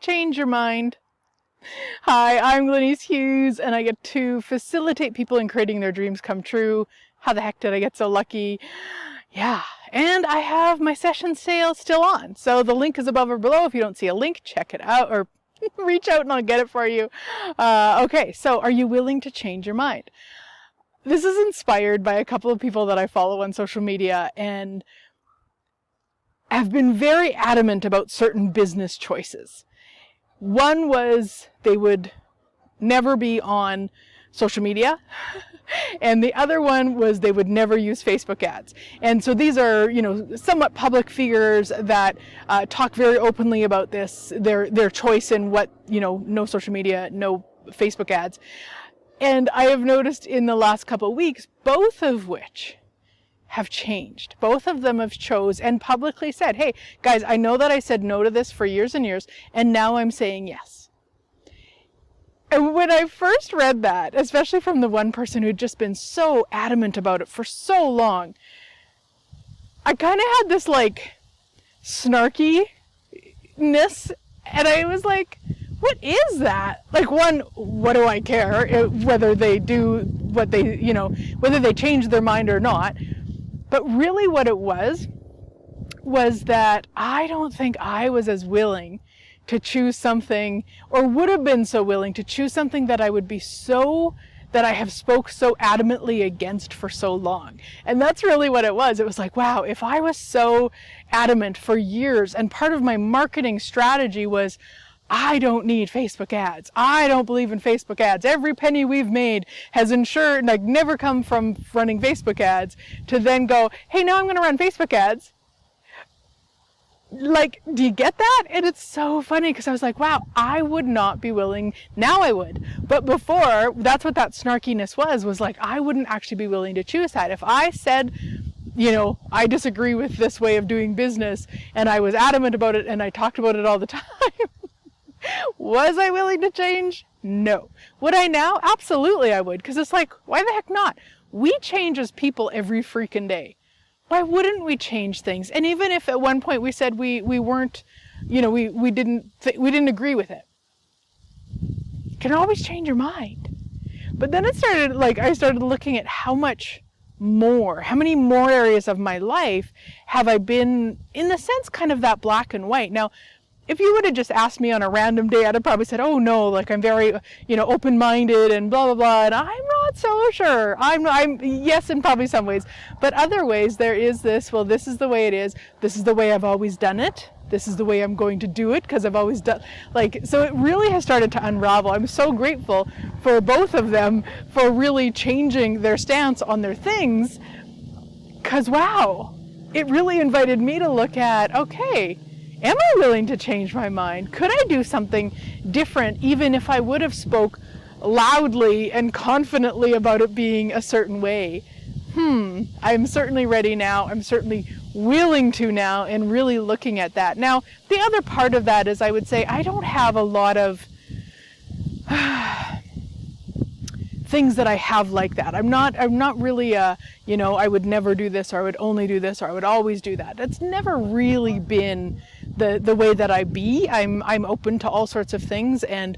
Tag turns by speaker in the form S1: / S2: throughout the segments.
S1: change your mind? Hi, I'm Glenyce Hughes, and I get to facilitate people in creating their dreams come true. How the heck did I get so lucky? Yeah, and I have my session sale still on. So the link is above or below. If you don't see a link, check it out or reach out and I'll get it for you. Okay, so are you willing to change your mind? This is inspired by a couple of people that I follow on social media and have been very adamant about certain business choices. One was they would never be on social media, and the other one was they would never use Facebook ads. And so these are, somewhat public figures that talk very openly about this, their choice in what, no social media, no Facebook ads. And I have noticed in the last couple of weeks, both of which have changed. Both of them have chose and publicly said, hey, guys, I know that I said no to this for years and years, and now I'm saying yes. And when I first read that, especially from the one person who had just been so adamant about it for so long, I kind of had this snarkiness, and I was like, what is that? One, what do I care whether they do what they, whether they change their mind or not? But really what it was that I don't think I was as willing to choose something, or would have been so willing to choose something that I would be that I have spoke so adamantly against for so long. And that's really what it was. It was like, wow, if I was so adamant for years, and part of my marketing strategy was, I don't need Facebook ads. I don't believe in Facebook ads. Every penny we've made has ensured, never come from running Facebook ads, to then go, hey, now I'm going to run Facebook ads. Do you get that? And it's so funny because I was like, wow, I would not be willing. Now I would. But before, that's what that snarkiness was I wouldn't actually be willing to choose that. If I said, I disagree with this way of doing business, and I was adamant about it, and I talked about it all the time, was I willing to change? No. Would I now? Absolutely I would. Because it's why the heck not? We change as people every freaking day. Why wouldn't we change things? And even if at one point we said we weren't, we didn't agree with it, you can always change your mind. But then it started, I started looking at how many more areas of my life have I been, in the sense, kind of that black and white. Now, if you would have just asked me on a random day, I'd have probably said, oh no, I'm very, open-minded and blah, blah, blah. And I'm not so sure. I'm yes, in probably some ways, but other ways there is this, well, this is the way it is. This is the way I've always done it. This is the way I'm going to do it because I've always done, so it really has started to unravel. I'm so grateful for both of them for really changing their stance on their things, because wow, it really invited me to look at, okay, am I willing to change my mind? Could I do something different even if I would have spoke loudly and confidently about it being a certain way? I'm certainly ready now. I'm certainly willing to now, and really looking at that. Now, the other part of that is, I would say, I don't have a lot of things that I have like that. I'm not really I would never do this, or I would only do this, or I would always do that. That's never really been the way that I be. I'm open to all sorts of things, and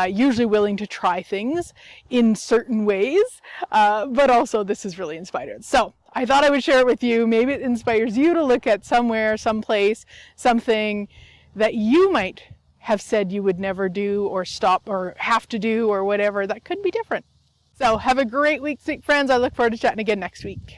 S1: usually willing to try things in certain ways, but also this is really inspired. So I thought I would share it with you. Maybe it inspires you to look at somewhere, someplace, something that you might have said you would never do, or stop, or have to do, or whatever. That could be different. So have a great week, sweet friends. I look forward to chatting again next week.